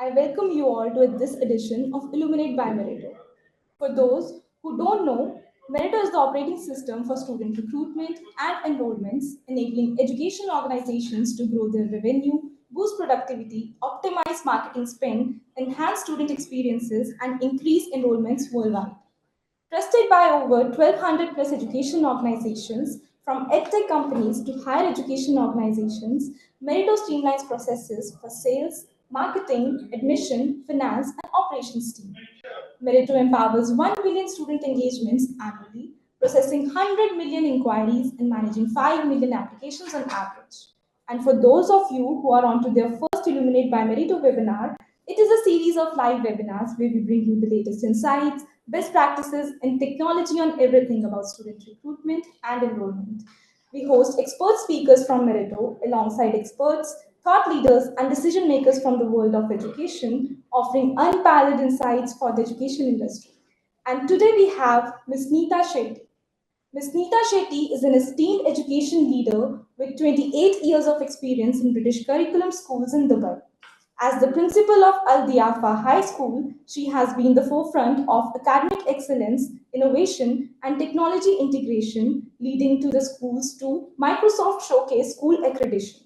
I welcome you all to this edition of Illuminate by Meritto. For those who don't know, Meritto is the operating system for student recruitment and enrollments, enabling education organizations to grow their revenue, boost productivity, optimize marketing spend, enhance student experiences, and increase enrollments worldwide. Trusted by over 1,200 plus education organizations, from edtech companies to higher education organizations, Meritto streamlines processes for sales, marketing, admission, finance, and operations team. Meritto empowers 1 billion student engagements annually, processing 100 million inquiries and managing 5 million applications on average. And for those of you who are onto their first Illuminate by Meritto webinar, it is a series of live webinars where we bring you the latest insights, best practices, and technology on everything about student recruitment and enrollment. We host expert speakers from Meritto alongside experts, thought leaders, and decision makers from the world of education, offering unparalleled insights for the education industry. And today we have Ms. Neeta Shetty. Ms. Neeta Shetty is an esteemed education leader with 28 years of experience in British curriculum schools in Dubai. As the principal of Al Diafa High School, she has been the forefront of academic excellence, innovation, and technology integration, leading to the schools to Microsoft Showcase School Accreditation.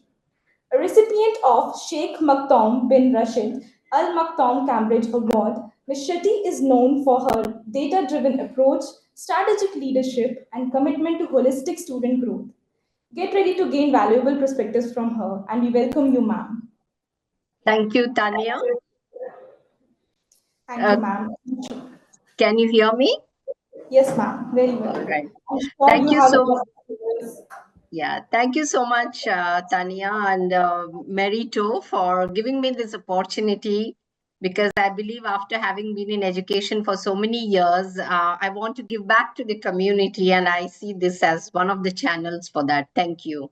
A recipient of Sheikh Maktoum bin Rashid Al Maktoum Cambridge Award, Ms. Shetty is known for her data driven approach, strategic leadership, and commitment to holistic student growth. Get ready to gain valuable perspectives from her, and we welcome you, ma'am. Thank you, Tanya. Thank you, ma'am. Can you hear me? Yes, ma'am. Very well. All right. Sure Thank you so much. much. Yeah, thank you so much, Tanya and Meritto, for giving me this opportunity, because I believe after having been in education for so many years, I want to give back to the community, and I see this as one of the channels for that. Thank you.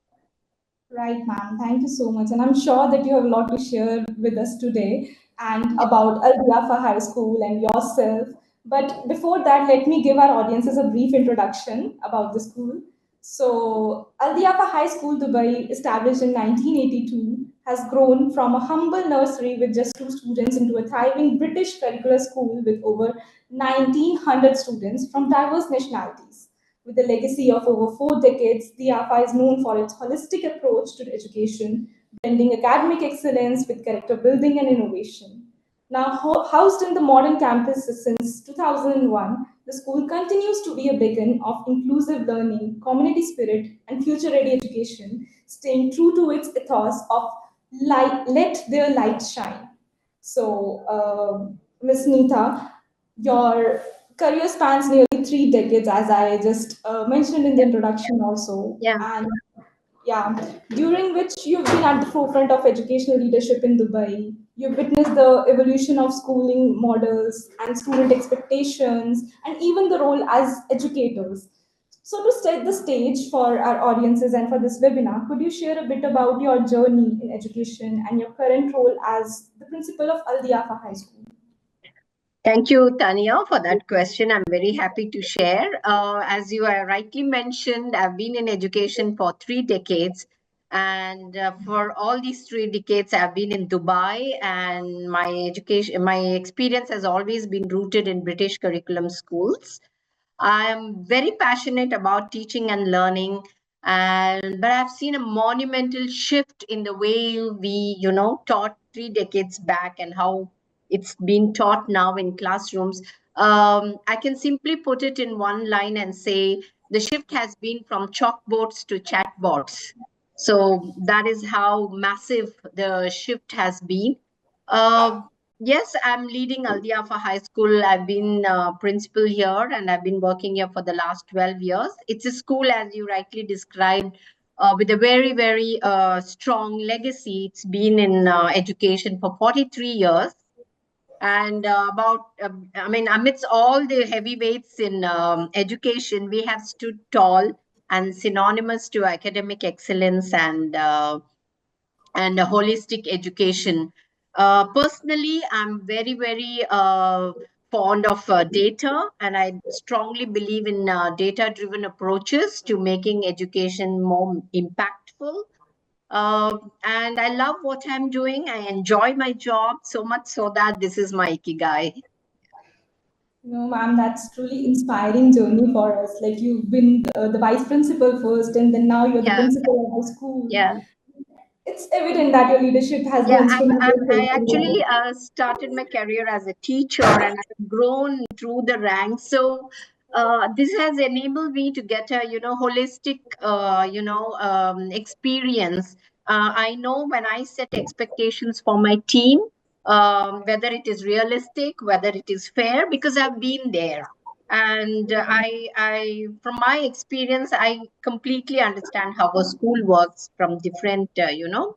Right, ma'am. Thank you so much. And I'm sure that you have a lot to share with us today and about Al Diafa High School and yourself. But before that, let me give our audiences a brief introduction about the school. So, Al Diafa High School, Dubai, established in 1982, has grown from a humble nursery with just 2 students into a thriving British curricular school with over 1,900 students from diverse nationalities. With a legacy of over 4 decades, the AFA is known for its holistic approach to education, blending academic excellence with character building and innovation. Now, housed in the modern campus since 2001, the school continues to be a beacon of inclusive learning, community spirit, and future ready education, staying true to its ethos of let their light shine. So, Ms. Neeta, your career spans nearly 3 decades, as I just mentioned in the introduction also. Yeah. And yeah, during which you've been at the forefront of educational leadership in Dubai. You've witnessed the evolution of schooling models and student expectations, and even the role as educators. So, to set the stage for our audiences and for this webinar, could you share a bit about your journey in education and your current role as the principal of Al Diafa High School? Thank you, Tanya, for that question. I'm very happy to share. As you rightly mentioned, I've been in education for 3 decades. And for all these 3 decades, I've been in Dubai, and my experience has always been rooted in British curriculum schools. I'm very passionate about teaching and learning, but I've seen a monumental shift in the way we, taught 3 decades back and how it's being taught now in classrooms. I can simply put it in one line and say the shift has been from chalkboards to chatbots. So that is how massive the shift has been. Uh, Yes, I'm leading Al Diafa High School. I've been principal here, and I've been working here for the last 12 years. It's a school, as you rightly described, with a very, very strong legacy. It's been in education for 43 years. And amidst all the heavyweights in education, we have stood tall and synonymous to academic excellence and a holistic education. Personally, I'm very, very fond of data, and I strongly believe in data driven approaches to making education more impactful. And I love what I'm doing. I enjoy my job so much so that this is my ikigai. No, ma'am, that's truly inspiring journey for us. Like you've been the vice principal first, and then now you're the Yeah, principal of the school. yeah. It's evident that your leadership has been Yeah, I instrumental. actually started my career as a teacher and I've grown through the ranks. So this has enabled me to get a, holistic, experience. I know when I set expectations for my team, whether it is realistic, whether it is fair, because I've been there. And from my experience, I completely understand how a school works from different,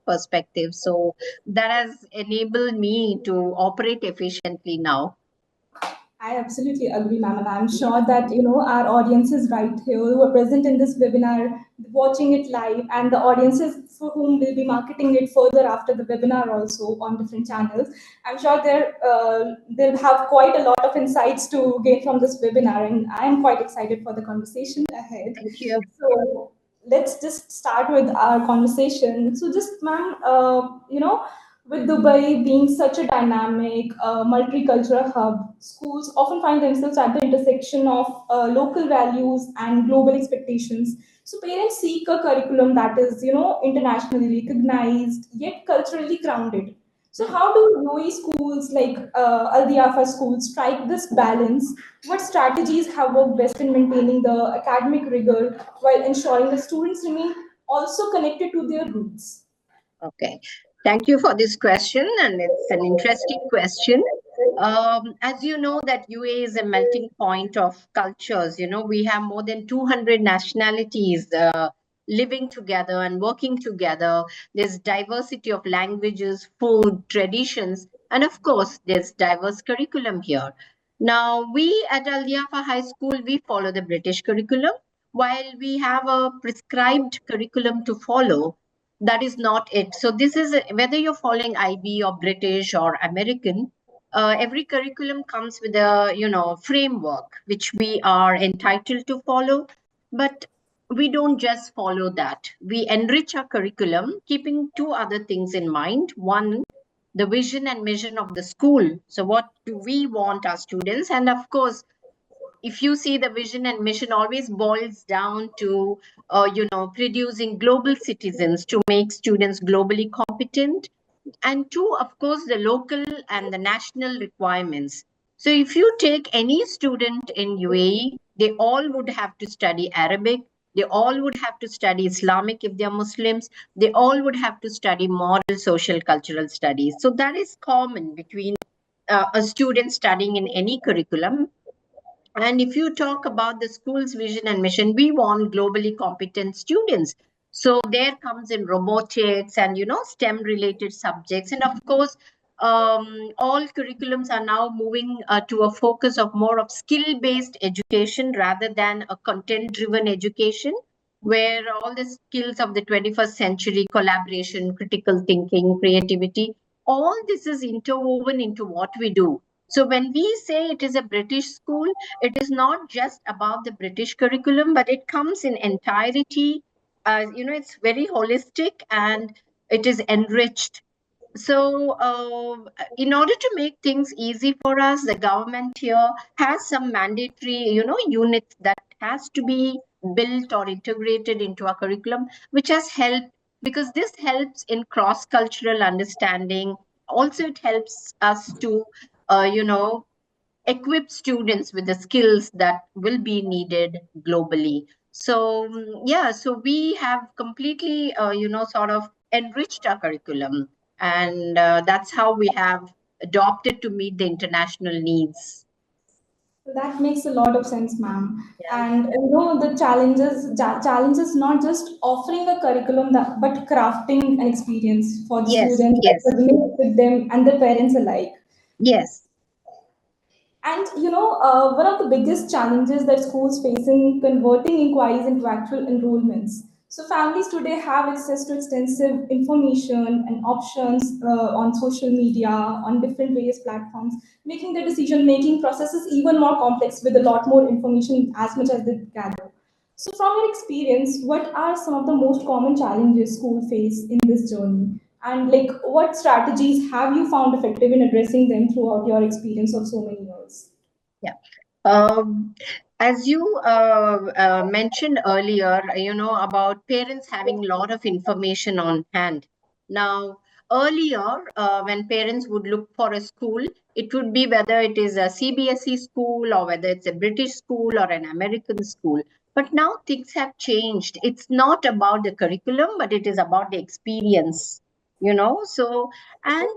perspectives. So that has enabled me to operate efficiently now. I absolutely agree, ma'am, and I'm sure that our audiences right here who are present in this webinar, watching it live, and the audiences for whom we'll be marketing it further after the webinar also on different channels. I'm sure they'll have quite a lot of insights to gain from this webinar, and I am quite excited for the conversation ahead. Thank you. So let's just start with our conversation. So, just ma'am, with Dubai being such a dynamic, multicultural hub, schools often find themselves at the intersection of local values and global expectations. So parents seek a curriculum that is, internationally recognized yet culturally grounded. So Mm. how do UAE schools like Al Diafa schools strike this balance? What strategies have worked best in maintaining the academic rigor while ensuring the students remain also connected to their roots? Okay. Thank you for this question, and it's an interesting question. As you know, that UA is a melting point of cultures. We have more than 200 nationalities living together and working together. There's diversity of languages, food, traditions, and of course, there's diverse curriculum here. Now, we at Al Diafa High School, we follow the British curriculum, while we have a prescribed curriculum to follow. That is not it. So this is whether you're following IB or British or American, every curriculum comes with a framework which we are entitled to follow, but we don't just follow that. We enrich our curriculum keeping two other things in mind. One, the vision and mission of the school. So what do we want our students? And of course, if you see, the vision and mission always boils down to producing global citizens to make students globally competent, and two, of course, the local and the national requirements. So if you take any student in UAE, they all would have to study Arabic, they all would have to study Islamic if they're Muslims, they all would have to study moral, social, cultural studies. So that is common between a student studying in any curriculum. And if you talk about the school's vision and mission, we want globally competent students. So there comes in robotics and STEM related subjects, and of course, all curriculums are now moving to a focus of more of skill based education rather than a content driven education, where all the skills of the 21st century, collaboration, critical thinking, creativity, all this is interwoven into what we do. So when we say it is a British school, it is not just about the British curriculum, but it comes in entirety. It's very holistic and it is enriched. So, in order to make things easy for us, the government here has some mandatory, units that has to be built or integrated into our curriculum, which has helped, because this helps in cross-cultural understanding. Also, it helps us to, equip students with the skills that will be needed globally. So yeah, so we have completely sort of enriched our curriculum, and that's how we have adopted to meet the international needs. That makes a lot of sense, ma'am. Yeah. And the challenges not just offering a curriculum but crafting an experience for the Yes, students that yes, resonates with them and the parents alike. yes. And one of the biggest challenges that schools face in converting inquiries into actual enrollments. So families today have access to extensive information and options on social media, on different various platforms, making the decision-making processes even more complex with a lot more information as much as they gather. So, from your experience, what are some of the most common challenges schools face in this journey? And like, what strategies have you found effective in addressing them throughout your experience of so many years? Yeah. As you mentioned earlier, about parents having a lot of information on hand. Now, earlier, when parents would look for a school, it would be whether it is a CBSE school or whether it's a British school or an American school. But now things have changed. It's not about the curriculum, but it is about the experience. So, and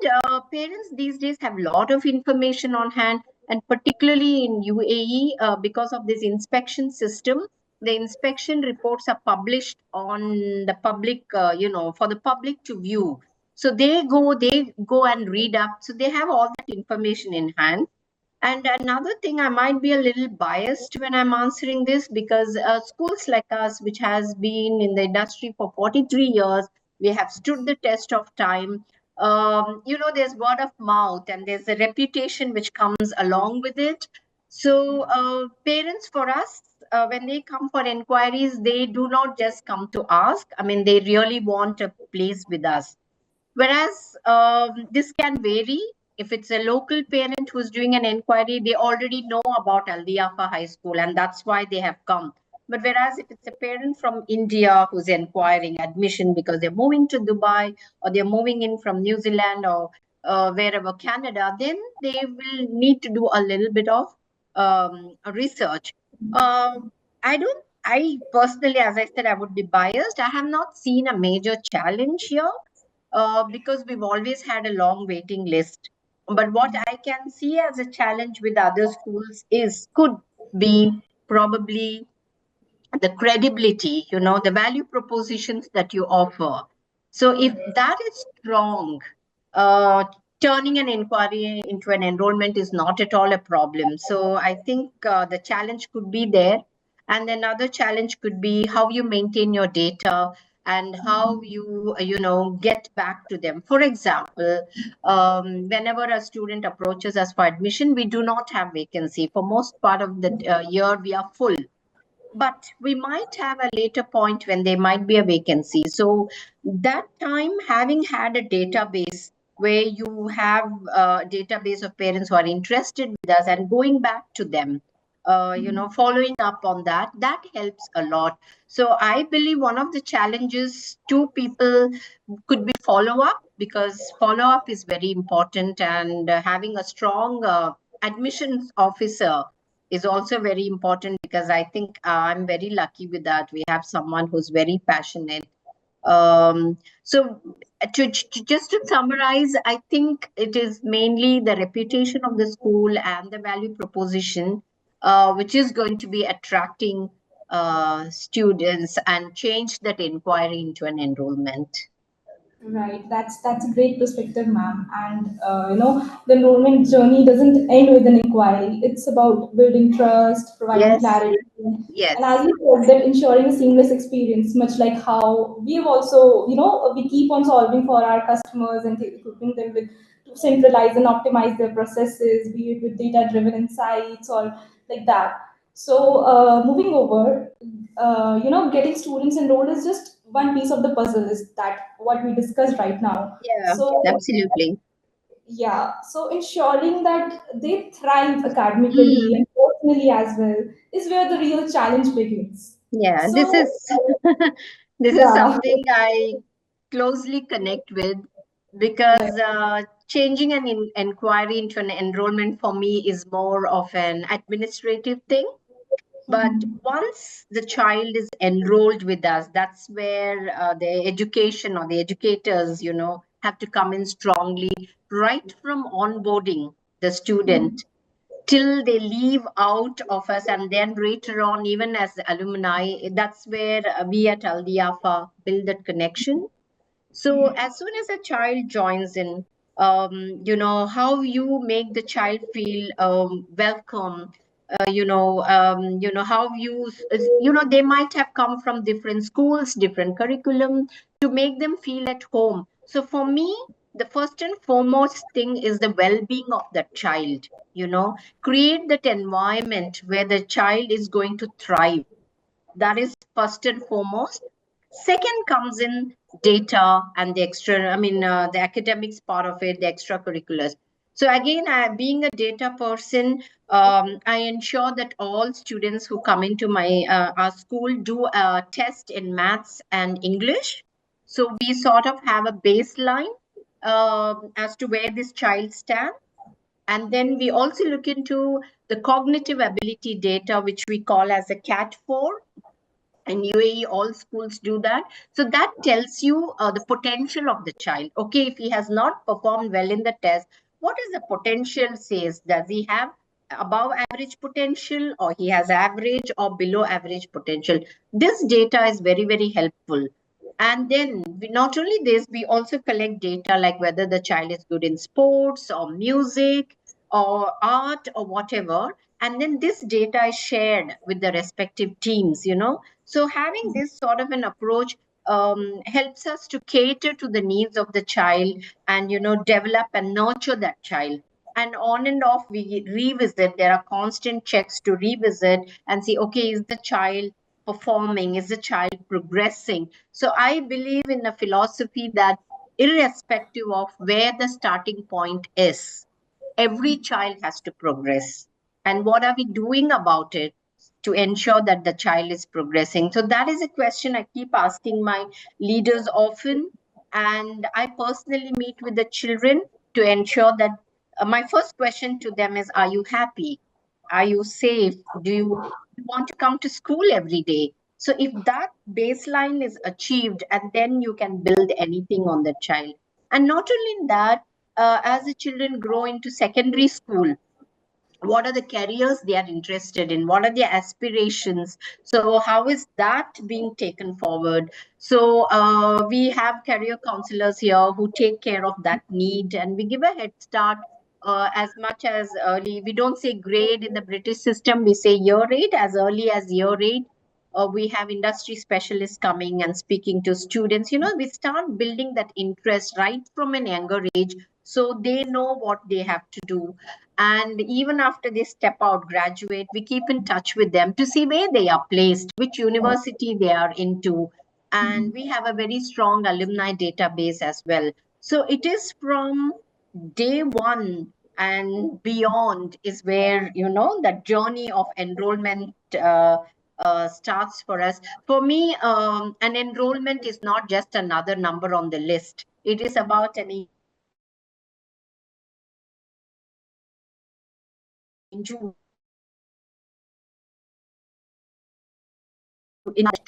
parents these days have a lot of information on hand, and particularly in UAE, because of this inspection system, the inspection reports are published on the public, for the public to view. So they go and read up. So they have all that information in hand. And another thing, I might be a little biased when I'm answering this, because schools like us, which has been in the industry for 43 years, we have stood the test of time. There's word of mouth and there's a reputation which comes along with it. So, parents for us, when they come for inquiries, they do not just come to ask. I mean, they really want a place with us. Whereas this can vary. If it's a local parent who's doing an inquiry, they already know about Al Diafa High School and that's why they have come. But whereas if it's a parent from India who's inquiring admission because they're moving to Dubai or they're moving in from New Zealand or wherever, Canada, then they will need to do a little bit of research. Uh, I personally, as I said, I would be biased. I have not seen a major challenge here because we've always had a long waiting list. But what I can see as a challenge with other schools could be probably the credibility, the value propositions that you offer. So if that is strong, uh, turning an inquiry into an enrollment is not at all a problem. So I think the challenge could be there. And another challenge could be how you maintain your data and how you get back to them. For example, whenever a student approaches us for admission, we do not have vacancy. For most part of the year, we are full, but we might have a later point when there might be a vacancy. So that time, having had a database where you have a database of parents who are interested with us and going back to them, following up on that helps a lot. So I believe one of the challenges to people could be follow up, because follow up is very important, and having a strong admissions officer is also very important, because I think I'm very lucky with that. We have someone who's very passionate. So just to summarize, I think it is mainly the reputation of the school and the value proposition, which is going to be attracting students and change that inquiry into an enrollment. Right, that's a great perspective, ma'am. And the enrollment journey doesn't end with an inquiry. It's about building trust, providing Yes, clarity, and as yes, you said, that ensuring a seamless experience. Much like how we've also, we keep on solving for our customers and equipping them with to centralize and optimize their processes, be it with data-driven insights or like that. So, moving over, getting students enrolled is just one piece of the puzzle. Is that what we discussed right now? yeah, So, absolutely. yeah. So, ensuring that they thrive academically Hmm. and personally as well is where the real challenge begins. Yeah, this So, is this is yeah, something I closely connect with, right. because changing an inquiry into an enrollment for me is more of an administrative thing. But Mhm. once the child is enrolled with us, that's where the education or the educators, have to come in strongly, right from onboarding the student till they leave out of us, and then later on, even as alumni, that's where we at Al Diafa build that connection. So as soon as a child joins in, how you make the child feel welcome, how they might have come from different schools, different curriculum, to make them feel at home. So for me, the first and foremost thing is the well-being of that child. Create that environment where the child is going to thrive, That is first and foremost. Second comes in data and the the academics part of it, the extracurriculars. So again, being a data person, I ensure that all students who come into my our school do a test in maths and English. So we sort of have a baseline as to where this child stands. And then we also look into the cognitive ability data, which we call as a CAT4. In UAE, all schools do that. So that tells you the potential of the child. Okay, if he has not performed well in the test, what is the potential says? Does he have above average potential, or he has average or below average potential? This data is very, very helpful. And then not only this, we also collect data like whether the child is good in sports or music or art or whatever. And then this data is shared with the respective teams, so having this sort of an approach helps us to cater to the needs of the child and develop and nurture that child. And on and off, we revisit. There are constant checks to revisit and see, okay, is the child performing? Is the child progressing? So I believe in a philosophy that irrespective of where the starting point is, every child has to progress. And what are we doing about it to ensure that the child is progressing? So that is a question I keep asking my leaders often. And I personally meet with the children to ensure that my first question to them is, are you happy? Are you safe? Do you want to come to school every day? So if that baseline is achieved, and then you can build anything on the child. And not only in that, as the children grow into secondary school, what are the careers they are interested in, what are their aspirations, so how is that being taken forward? So we have career counselors here who take care of that need, and we give a head start as much as early. We don't say grade in the British system, we say year 8, as early as year 8. We have industry specialists coming and speaking to students. We start building that interest right from an younger age, so they know what they have to do. And even after they step out, graduate, we keep in touch with them to see where they are placed, which university they are into. And we have a very strong alumni database as well. So it is from day one and beyond is where, that journey of enrollment starts for us. For me, an enrollment is not just another number on the list. It is about an to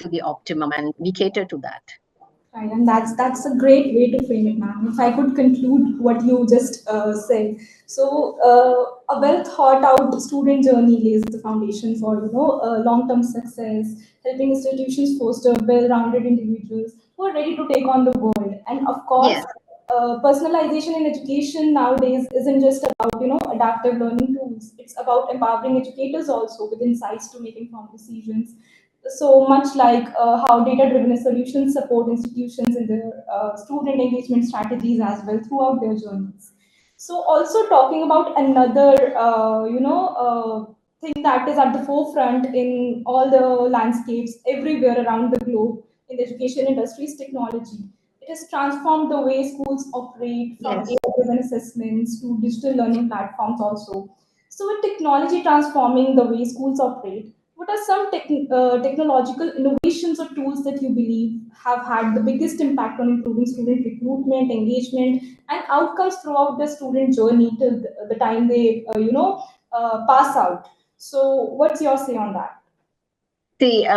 the optimum, and we cater to that. Right, and that's a great way to frame it, ma'am. If I could conclude what you just said, so a well thought out student journey lays the foundation for long term success, helping institutions foster well rounded individuals who are ready to take on the world. And of course, Yes, personalization in education nowadays isn't just about adaptive learning tools. It's about empowering educators also with insights to make informed decisions, so much like how data-driven solutions support institutions in their student engagement strategies as well throughout their journeys. So also talking about another, thing that is at the forefront in all the landscapes everywhere around the globe in the education industry is technology. It has transformed the way schools operate from yes. AI-driven assessments to digital learning platforms also. So with technology transforming the way schools operate, what are some technological innovations or tools that you believe have had the biggest impact on improving student recruitment, engagement, and outcomes throughout the student journey till the time they, pass out? So, what's your say on that? See,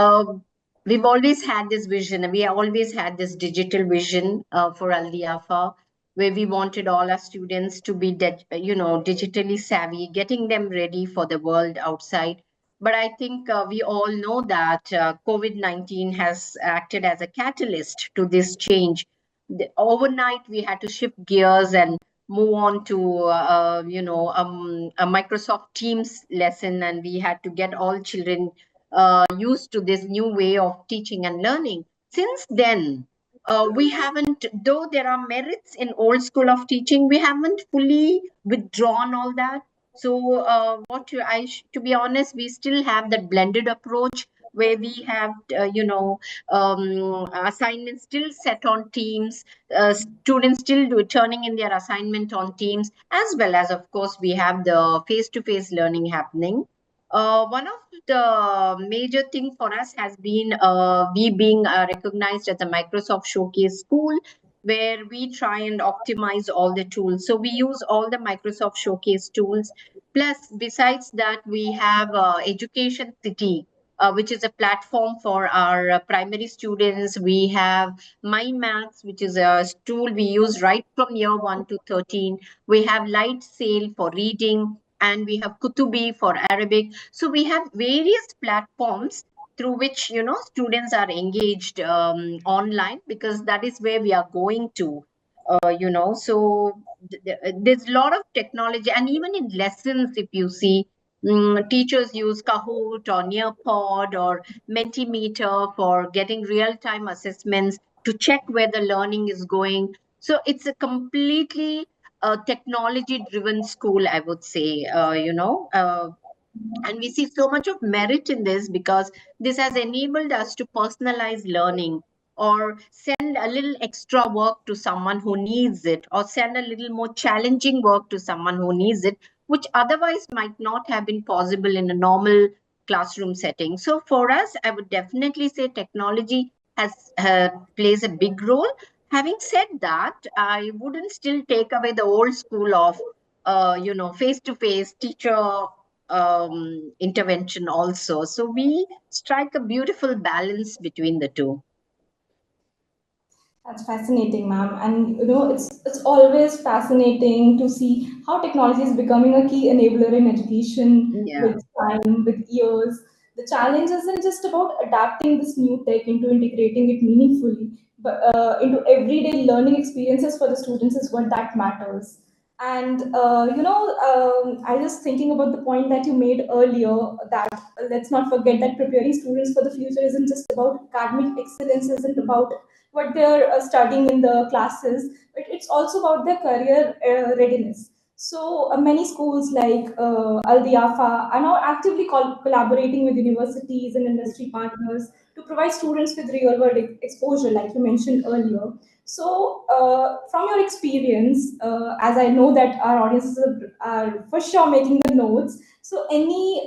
we've always had this vision. We always had this digital vision for Al Diafa, where we wanted all our students to be, digitally savvy, getting them ready for the world outside. But I think we all know that COVID-19 has acted as a catalyst to this change. Overnight, we had to shift gears and move on to, a Microsoft Teams lesson, and we had to get all children used to this new way of teaching and learning. Since then, we haven't, though there are merits in old school of teaching, we haven't fully withdrawn all that. So, to be honest, we still have that blended approach where we have, assignments still set on teams, students still turning in their assignment on teams, as well as, of course, we have the face-to-face learning happening. One of the major thing for us has been we being recognized as a Microsoft Showcase school, where we try and optimize all the tools. So we use all the Microsoft Showcase tools. Plus, besides that, we have Education City, which is a platform for our primary students. We have My Maths, which is a tool we use right from year 1 to 13. We have Light Sail for reading, and we have Kutubi for Arabic. So we have various platforms through which, students are engaged online, because that is where we are going to. So there's a lot of technology, and even in lessons, if you see, teachers use Kahoot or Nearpod or Mentimeter for getting real-time assessments to check where the learning is going. So it's a completely technology-driven school, I would say. And we see so much of merit in this, because this has enabled us to personalize learning, or send a little extra work to someone who needs it, or send a little more challenging work to someone who needs it, which otherwise might not have been possible in a normal classroom setting. So for us, I would definitely say technology has plays a big role. Having said that, I wouldn't still take away the old school of face to face teacher intervention also. So we strike a beautiful balance between the two. That's fascinating, ma'am. And it's always fascinating to see how technology is becoming a key enabler in education Yeah. with time, with years. The challenge isn't just about adapting this new tech into integrating it meaningfully, but into everyday learning experiences for the students is what that matters. And I was thinking about the point that you made earlier, that let's not forget that preparing students for the future isn't just about academic excellence, isn't about what they're studying in the classes, but it's also about their career readiness. So many schools like Al Diafa are now actively collaborating with universities and industry partners to provide students with real world exposure, like you mentioned earlier. So, from your experience, as I know that our audiences are for sure making the notes, so any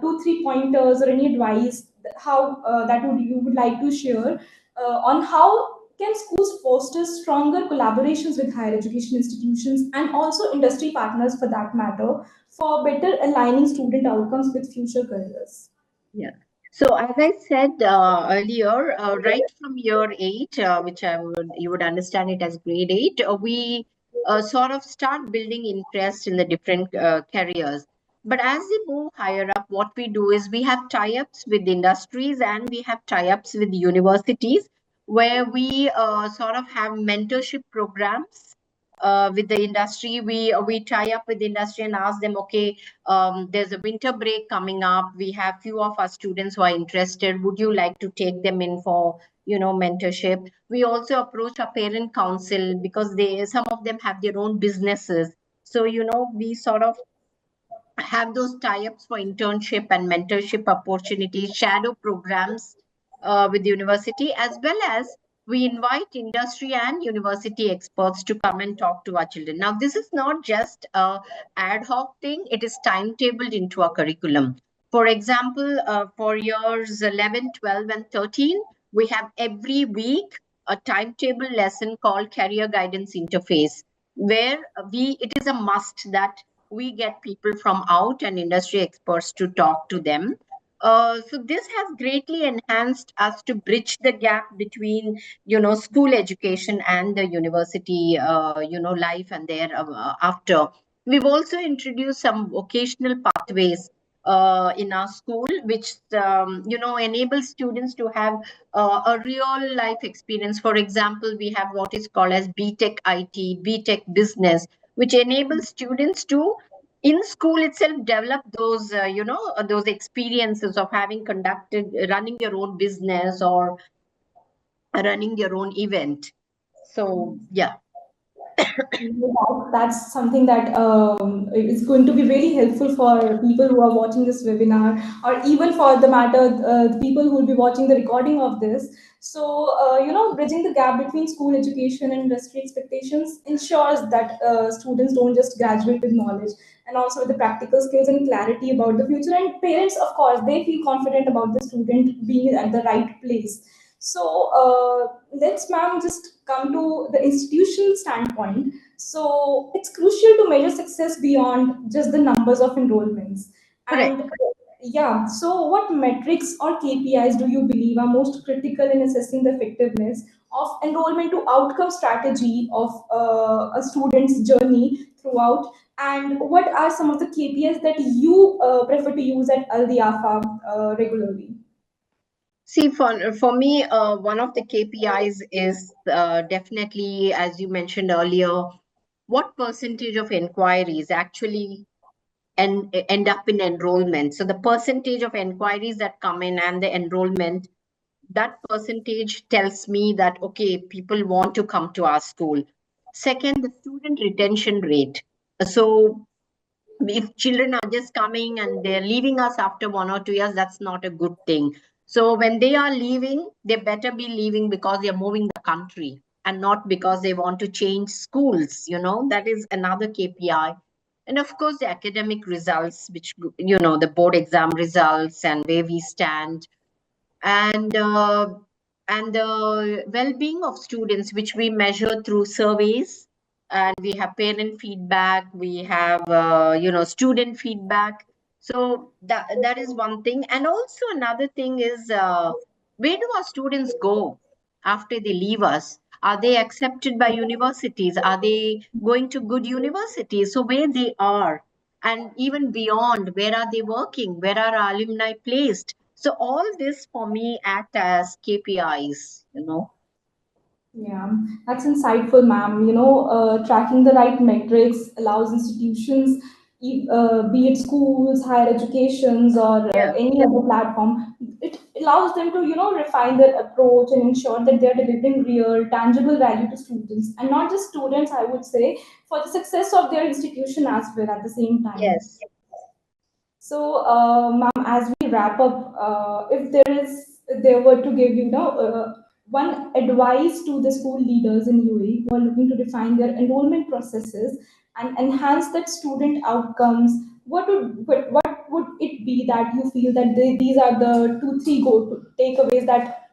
two, 3 pointers or any advice how that would you would like to share on how can schools foster stronger collaborations with higher education institutions and also industry partners for that matter for better aligning student outcomes with future careers? Yeah. So as I said earlier, right from year 8, which you would understand it as grade 8, we sort of start building interest in the different careers. But as we move higher up, what we do is we have tie-ups with industries, and we have tie-ups with universities, where we sort of have mentorship programs with the industry. We tie up with the industry and ask them, okay, there's a winter break coming up. We have few of our students who are interested. Would you like to take them in for, mentorship? We also approach our parent council, because some of them have their own businesses. So, we sort of have those tie-ups for internship and mentorship opportunities, shadow programs with the university, as well as we invite industry and university experts to come and talk to our children. Now, this is not just a ad hoc thing; it is timetabled into our curriculum. For example, for years 11, 12, and 13, we have every week a timetable lesson called Career Guidance Interface, where it is a must that we get people from out and industry experts to talk to them. So this has greatly enhanced us to bridge the gap between, school education and the university, life and there after. We've also introduced some vocational pathways in our school, which, enables students to have a real life experience. For example, we have what is called as BTech IT, BTech Business, which enables students to in school itself develop those those experiences of having conducted running your own business or running your own event. So yeah. That's something that is going to be really helpful for people who are watching this webinar, or even for the matter, the people who will be watching the recording of this. So, bridging the gap between school education and industry expectations ensures that students don't just graduate with knowledge, and also with the practical skills and clarity about the future. And parents, of course, they feel confident about the student being at the right place. So, let's, ma'am, just come to the institutional standpoint. So it's crucial to measure success beyond just the numbers of enrollments. Correct. And yeah, so what metrics or KPIs do you believe are most critical in assessing the effectiveness of enrollment to outcome strategy of a student's journey throughout? And what are some of the KPIs that you prefer to use at Al Diafa regularly? See, for me, one of the KPIs is definitely, as you mentioned earlier, what percentage of inquiries actually end up in enrollment. So the percentage of inquiries that come in and the enrollment, that percentage tells me that, okay, people want to come to our school. Second, the student retention rate. So if children are just coming and they're leaving us after 1 or 2 years, that's not a good thing. So when they are leaving, they better be leaving because they're moving the country and not because they want to change schools. That is another KPI. And of course, the academic results, which, the board exam results and where we stand, and the well-being of students, which we measure through surveys, and we have parent feedback, we have student feedback. So that is one thing. And also another thing is, where do our students go after they leave us? Are they accepted by universities? Are they going to good universities? So where they are, and even beyond, where are they working, where are our alumni placed? So all this for me act as KPIs. Yeah, that's insightful, ma'am. Tracking the right metrics allows institutions, be it schools, higher educations, or Yeah. any other platform, it allows them to, refine their approach and ensure that they're delivering real, tangible value to students, and not just students, I would say, for the success of their institution as well at the same time. Yes. So, ma'am, as we wrap up, if there were to give one advice to the school leaders in UAE who are looking to define their enrollment processes and enhance that student outcomes, what would it be that you feel that these are the two three go to takeaways that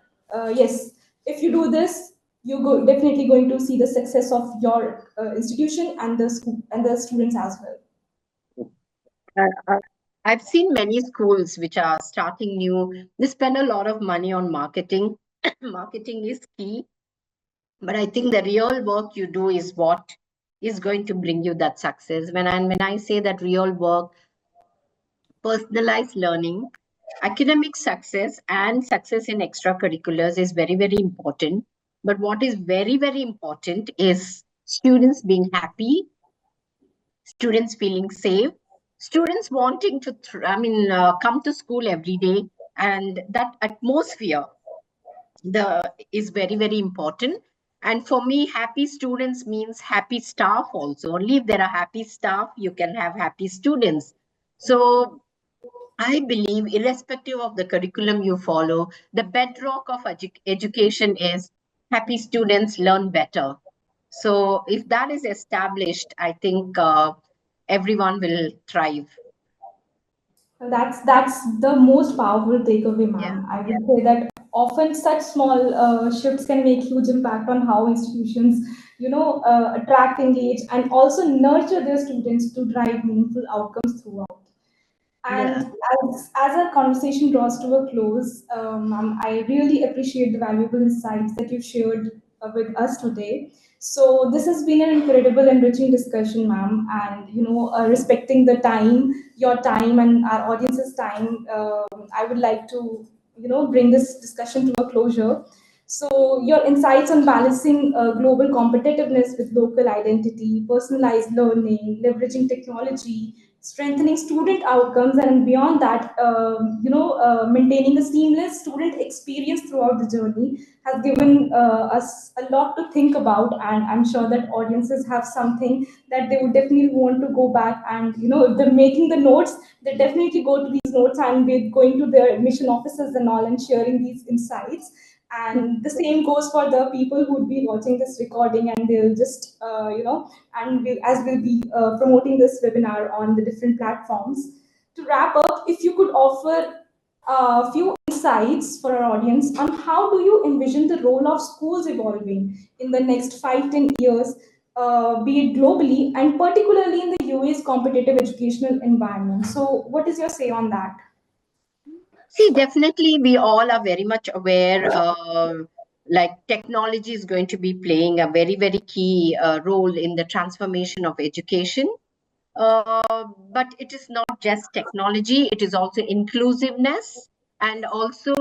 yes, if you do this, definitely going to see the success of your institution and the school and the students as well. Uh, uh, I've seen many schools which are starting new. They spend a lot of money on marketing. Marketing is key, but I think the real work you do is what is going to bring you that success. When I say that real work, personalized learning, academic success, and success in extracurriculars is very, very important. But what is very, very important is students being happy, students feeling safe, students wanting to, come to school every day, and that atmosphere is very, very important. And for me, happy students means happy staff also. Only if there are happy staff, you can have happy students. So I believe, irrespective of the curriculum you follow, the bedrock of education is happy students learn better. So, if that is established, I think everyone will thrive. That's the most powerful takeaway, Yeah. ma'am. I would say that often such small shifts can make huge impact on how institutions, attract, engage, and also nurture their students to drive meaningful outcomes throughout. And Yeah. as our conversation draws to a close, I really appreciate the valuable insights that you shared with us today. So this has been an incredible, enriching discussion, ma'am. And respecting the time, your time, and our audience's time, I would like to bring this discussion to a closure. So your insights on balancing global competitiveness with local identity, personalized learning, leveraging technology, strengthening student outcomes, and beyond that, maintaining a seamless student experience throughout the journey has given us a lot to think about. And I'm sure that audiences have something that they would definitely want to go back and, if they're making the notes, they definitely go to these notes and we're going to their admission offices and all and sharing these insights. And the same goes for the people who would be watching this recording, and they'll just and as we'll be promoting this webinar on the different platforms. To wrap up, if you could offer a few insights for our audience on how do you envision the role of schools evolving in the next 5-10 years, be it globally and particularly in the UAE's competitive educational environment. So what is your say on that? See, definitely, we all are very much aware. Like technology is going to be playing a very, very key role in the transformation of education. But it is not just technology, it is also inclusiveness. And also,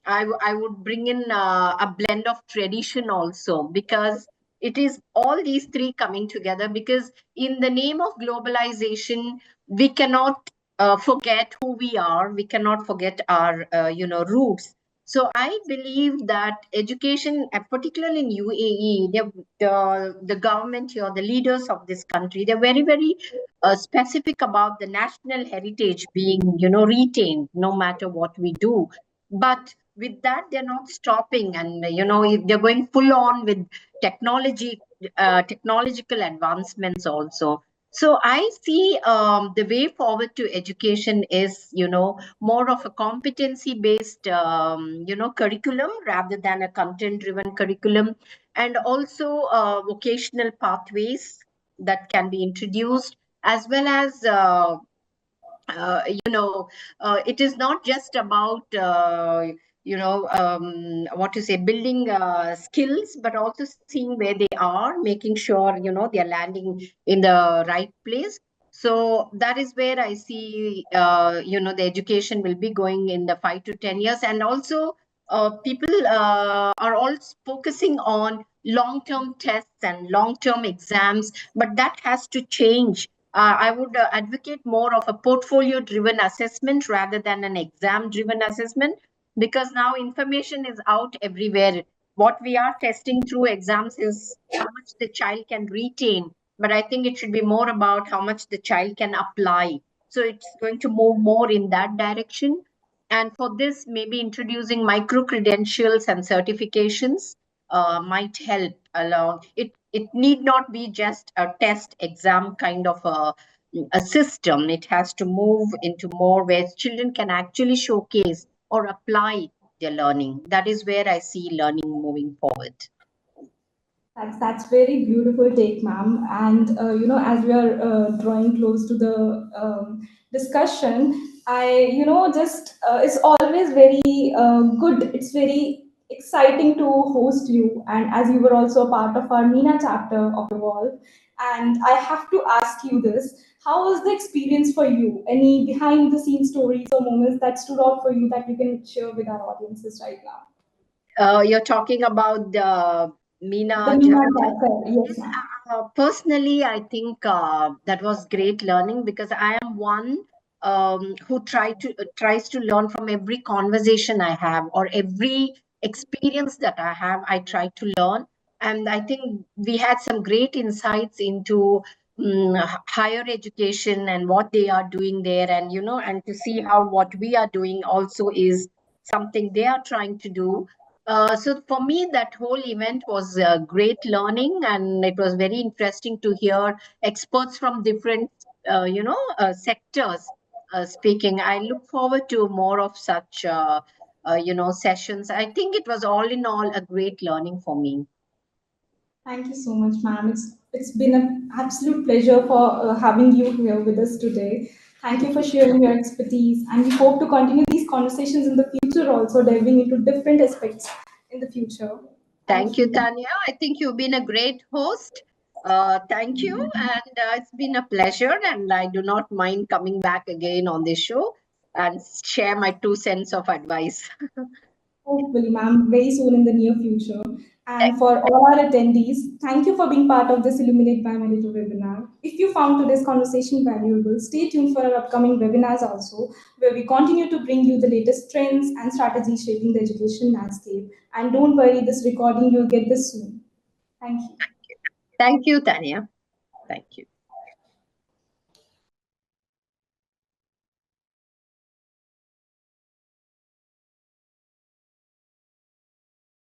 I would bring in a blend of tradition also, because it is all these three coming together. Because in the name of globalization, we cannot forget who we are, we cannot forget our roots. So I believe that education, particularly in UAE, the government here, the leaders of this country, they're very, very specific about the national heritage being, retained no matter what we do. But with that, they're not stopping, and they're going full on with technological advancements also. So I see the way forward to education is, more of a competency-based, curriculum rather than a content-driven curriculum, and also vocational pathways that can be introduced, as well as it is not just about what to say, building skills, but also seeing where they are, making sure they are landing in the right place. So that is where I see the education will be going in the 5 to 10 years. And also people are also focusing on long-term tests and long-term exams, but that has to change. I would advocate more of a portfolio driven assessment rather than an exam driven assessment, because now information is out everywhere. What we are testing through exams is how much the child can retain, but I think it should be more about how much the child can apply. So it's going to move more in that direction. And for this, maybe introducing micro credentials and certifications might help along. It need not be just a test exam kind of a system. It has to move into more where children can actually showcase or apply their learning. That is where I see learning moving forward. That's very beautiful take, ma'am. And as we are drawing close to the discussion, I just it's always very good. It's very exciting to host you, and as you were also a part of our MENA chapter of Evolve, and I have to ask you this: how was the experience for you? Any behind the scenes stories or moments that stood out for you that you can share with our audiences right now? You're talking about the The MENA MENA chapter. chapter, yes, Yes, ma'am. personally, I think that was great learning, because I am one who tries to learn from every conversation I have, or every experience that I have. I try to learn, and I think we had some great insights into higher education and what they are doing there, and and to see how what we are doing also is something they are trying to do. So for me, that whole event was great learning, and it was very interesting to hear experts from different, sectors speaking. I look forward to more of such, sessions. I think it was all in all a great learning for me. Thank you so much, ma'am. It's been an absolute pleasure for having you here with us today. Thank you for sharing your expertise, and we hope to continue these conversations in the future, also diving into different aspects in the future. Thank Thank you, you. Tanya. I think you've been a great host. Thank you. And it's been a pleasure. And I do not mind coming back again on this show and share my 2 cents of advice. Hopefully, ma'am, very soon in the near future. And for all our attendees, thank you for being part of this Illuminate by Meritto webinar. If you found today's conversation valuable, stay tuned for our upcoming webinars also, where we continue to bring you the latest trends and strategies shaping the education landscape. And don't worry, this recording, you'll get this soon. Thank you. Thank you, Tanya. Thank you.